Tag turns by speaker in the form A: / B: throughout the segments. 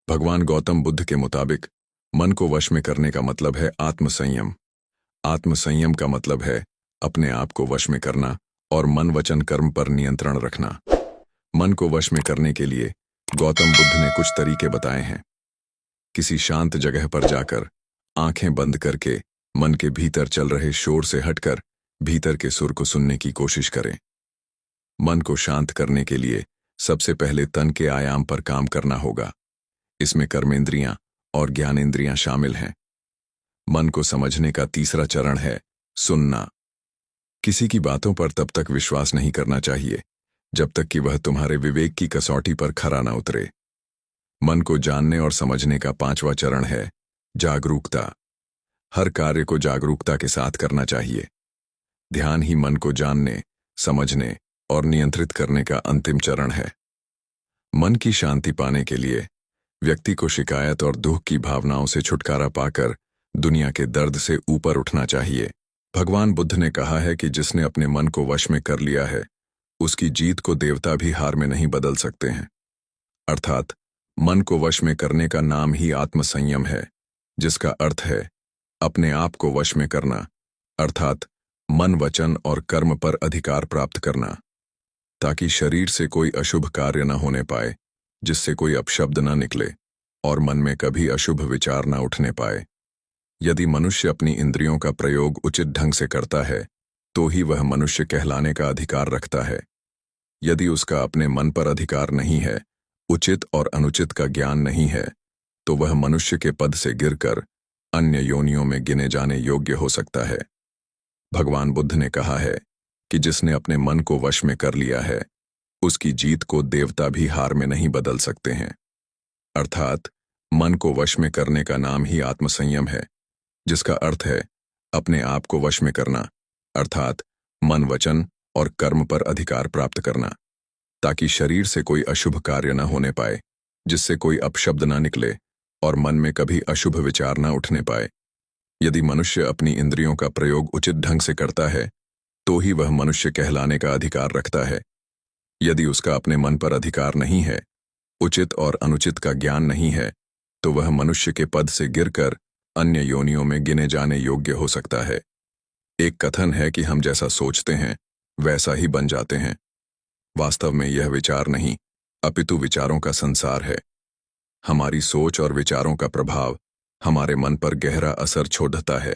A: भगवान गौतम बुद्ध के मुताबिक मन को वश में करने का मतलब है आत्मसंयम। आत्मसंयम का मतलब है अपने आप को वश में करना और मन वचन कर्म पर नियंत्रण रखना। मन को वश में करने के लिए गौतम बुद्ध ने कुछ तरीके बताए हैं। किसी शांत जगह पर जाकर आंखें बंद करके मन के भीतर चल रहे शोर से हटकर भीतर के सुर को सुनने की कोशिश करें। मन को शांत करने के लिए सबसे पहले तन के आयाम पर काम करना होगा। इसमें कर्मेंद्रियां और ज्ञानेंद्रियां शामिल हैं। मन को समझने का तीसरा चरण है सुनना। किसी की बातों पर तब तक विश्वास नहीं करना चाहिए जब तक कि वह तुम्हारे विवेक की कसौटी पर खरा न उतरे। मन को जानने और समझने का पांचवा चरण है जागरूकता। हर कार्य को जागरूकता के साथ करना चाहिए। ध्यान ही मन को जानने, समझने और नियंत्रित करने का अंतिम चरण है। मन की शांति पाने के लिए व्यक्ति को शिकायत और दुख की भावनाओं से छुटकारा पाकर दुनिया के दर्द से ऊपर उठना चाहिए। भगवान बुद्ध ने कहा है कि जिसने अपने मन को वश में कर लिया है उसकी जीत को देवता भी हार में नहीं बदल सकते हैं। अर्थात मन को वश में करने का नाम ही आत्मसंयम है, जिसका अर्थ है अपने आप को वश में करना, अर्थात मन वचन और कर्म पर अधिकार प्राप्त करना, ताकि शरीर से कोई अशुभ कार्य न होने पाए, जिससे कोई अपशब्द न निकले और मन में कभी अशुभ विचार न उठने पाए। यदि मनुष्य अपनी इंद्रियों का प्रयोग उचित ढंग से करता है तो ही वह मनुष्य कहलाने का अधिकार रखता है। यदि उसका अपने मन पर अधिकार नहीं है, उचित और अनुचित का ज्ञान नहीं है, तो वह मनुष्य के पद से गिरकर अन्य योनियों में गिने जाने योग्य हो सकता है। भगवान बुद्ध ने कहा है कि जिसने अपने मन को वश में कर लिया है उसकी जीत को देवता भी हार में नहीं बदल सकते हैं। अर्थात मन को वश में करने का नाम ही आत्मसंयम है, जिसका अर्थ है अपने आप को वश में करना, अर्थात मन वचन और कर्म पर अधिकार प्राप्त करना, ताकि शरीर से कोई अशुभ कार्य न होने पाए, जिससे कोई अपशब्द न निकले और मन में कभी अशुभ विचार न उठने पाए। यदि मनुष्य अपनी इंद्रियों का प्रयोग उचित ढंग से करता है तो ही वह मनुष्य कहलाने का अधिकार रखता है। यदि उसका अपने मन पर अधिकार नहीं है, उचित और अनुचित का ज्ञान नहीं है, तो वह मनुष्य के पद से गिरकर अन्य योनियों में गिने जाने योग्य हो सकता है। एक कथन है कि हम जैसा सोचते हैं वैसा ही बन जाते हैं। वास्तव में यह विचार नहीं, अपितु विचारों का संसार है। हमारी सोच और विचारों का प्रभाव हमारे मन पर गहरा असर छोड़ता है।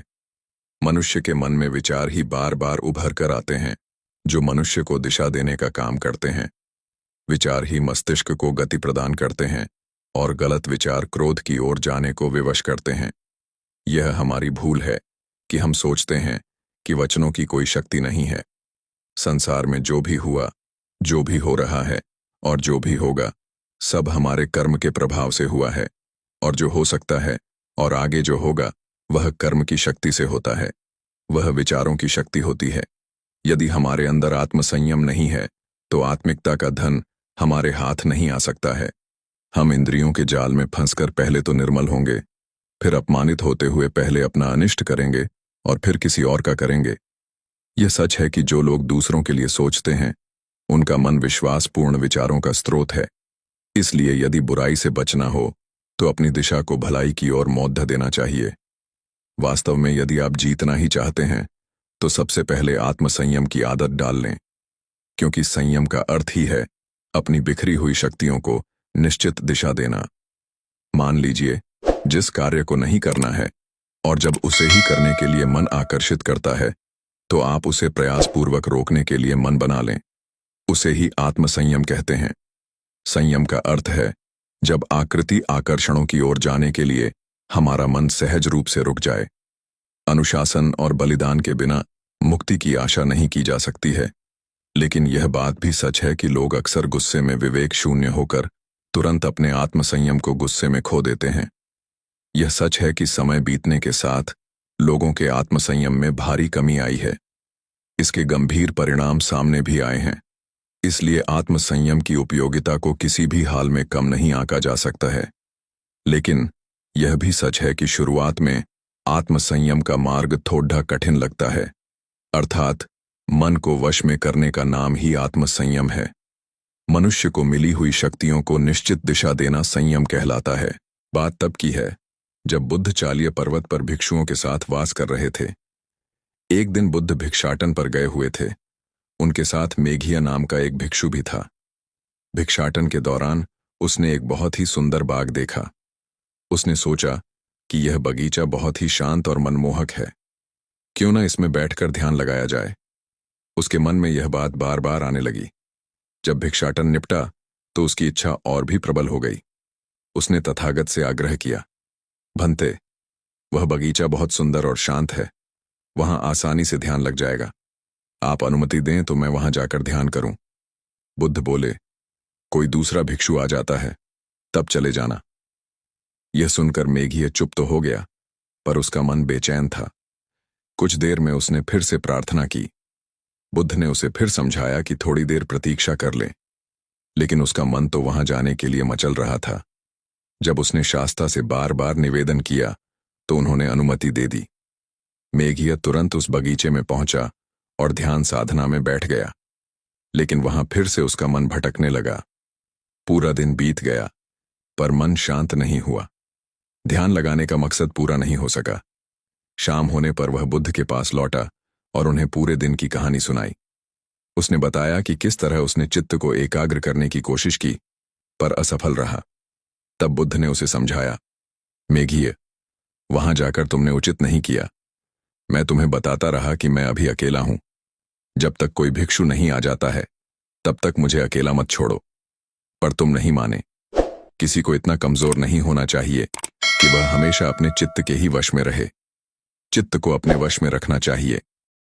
A: मनुष्य के मन में विचार ही बार बार उभर कर आते हैं, जो मनुष्य को दिशा देने का काम करते हैं। विचार ही मस्तिष्क को गति प्रदान करते हैं और गलत विचार क्रोध की ओर जाने को विवश करते हैं। यह हमारी भूल है कि हम सोचते हैं कि वचनों की कोई शक्ति नहीं है। संसार में जो भी हुआ, जो भी हो रहा है और जो भी होगा, सब हमारे कर्म के प्रभाव से हुआ है, और जो हो सकता है और आगे जो होगा वह कर्म की शक्ति से होता है, वह विचारों की शक्ति होती है। यदि हमारे अंदर आत्मसंयम नहीं है तो आत्मिकता का धन हमारे हाथ नहीं आ सकता है। हम इंद्रियों के जाल में फंसकर पहले तो निर्मल होंगे, फिर अपमानित होते हुए पहले अपना अनिष्ट करेंगे और फिर किसी और का करेंगे। यह सच है कि जो लोग दूसरों के लिए सोचते हैं उनका मन विश्वासपूर्ण विचारों का स्रोत है। इसलिए यदि बुराई से बचना हो तो अपनी दिशा को भलाई की ओर मोड़ देना चाहिए। वास्तव में यदि आप जीतना ही चाहते हैं तो सबसे पहले आत्मसंयम की आदत डाल लें, क्योंकि संयम का अर्थ ही है अपनी बिखरी हुई शक्तियों को निश्चित दिशा देना। मान लीजिए जिस कार्य को नहीं करना है और जब उसे ही करने के लिए मन आकर्षित करता है तो आप उसे प्रयासपूर्वक रोकने के लिए मन बना लें। उसे ही आत्मसंयम कहते हैं। संयम का अर्थ है जब आकृति आकर्षणों की ओर जाने के लिए हमारा मन सहज रूप से रुक जाए। अनुशासन और बलिदान के बिना मुक्ति की आशा नहीं की जा सकती है। लेकिन यह बात भी सच है कि लोग अक्सर गुस्से में विवेक शून्य होकर तुरंत अपने आत्मसंयम को गुस्से में खो देते हैं। यह सच है कि समय बीतने के साथ लोगों के आत्मसंयम में भारी कमी आई है। इसके गंभीर परिणाम सामने भी आए हैं। इसलिए आत्मसंयम की उपयोगिता को किसी भी हाल में कम नहीं आंका जा सकता है। लेकिन यह भी सच है कि शुरुआत में आत्मसंयम का मार्ग थोड़ा कठिन लगता है। अर्थात मन को वश में करने का नाम ही आत्मसंयम है। मनुष्य को मिली हुई शक्तियों को निश्चित दिशा देना संयम कहलाता है। बात तब की है जब बुद्ध चालिय पर्वत पर भिक्षुओं के साथ वास कर रहे थे। एक दिन बुद्ध भिक्षाटन पर गए हुए थे। उनके साथ मेघिया नाम का एक भिक्षु भी था। भिक्षाटन के दौरान उसने एक बहुत ही सुंदर बाग देखा। उसने सोचा कि यह बगीचा बहुत ही शांत और मनमोहक है, क्यों न इसमें बैठकर ध्यान लगाया जाए। उसके मन में यह बात बार बार आने लगी। जब भिक्षाटन निपटा तो उसकी इच्छा और भी प्रबल हो गई। उसने तथागत से आग्रह किया, भंते, वह बगीचा बहुत सुंदर और शांत है, वहां आसानी से ध्यान लग जाएगा। आप अनुमति दें तो मैं वहां जाकर ध्यान करूं। बुद्ध बोले, कोई दूसरा भिक्षु आ जाता है तब चले जाना। यह सुनकर मेघिया चुप तो हो गया, पर उसका मन बेचैन था। कुछ देर में उसने फिर से प्रार्थना की। बुद्ध ने उसे फिर समझाया कि थोड़ी देर प्रतीक्षा कर ले, लेकिन उसका मन तो वहां जाने के लिए मचल रहा था। जब उसने शास्ता से बार बार निवेदन किया तो उन्होंने अनुमति दे दी। मेघिया तुरंत उस बगीचे में पहुंचा और ध्यान साधना में बैठ गया, लेकिन वहां फिर से उसका मन भटकने लगा। पूरा दिन बीत गया, पर मन शांत नहीं हुआ। ध्यान लगाने का मकसद पूरा नहीं हो सका। शाम होने पर वह बुद्ध के पास लौटा और उन्हें पूरे दिन की कहानी सुनाई। उसने बताया कि किस तरह उसने चित्त को एकाग्र करने की कोशिश की, पर असफल रहा। तब बुद्ध ने उसे समझाया, मेघिया, वहां जाकर तुमने उचित नहीं किया। मैं तुम्हें बताता रहा कि मैं अभी अकेला हूं। जब तक कोई भिक्षु नहीं आ जाता है तब तक मुझे अकेला मत छोड़ो। पर तुम नहीं माने। किसी को इतना कमजोर नहीं होना चाहिए कि वह हमेशा अपने चित्त के ही वश में रहे। चित्त को अपने वश में रखना चाहिए।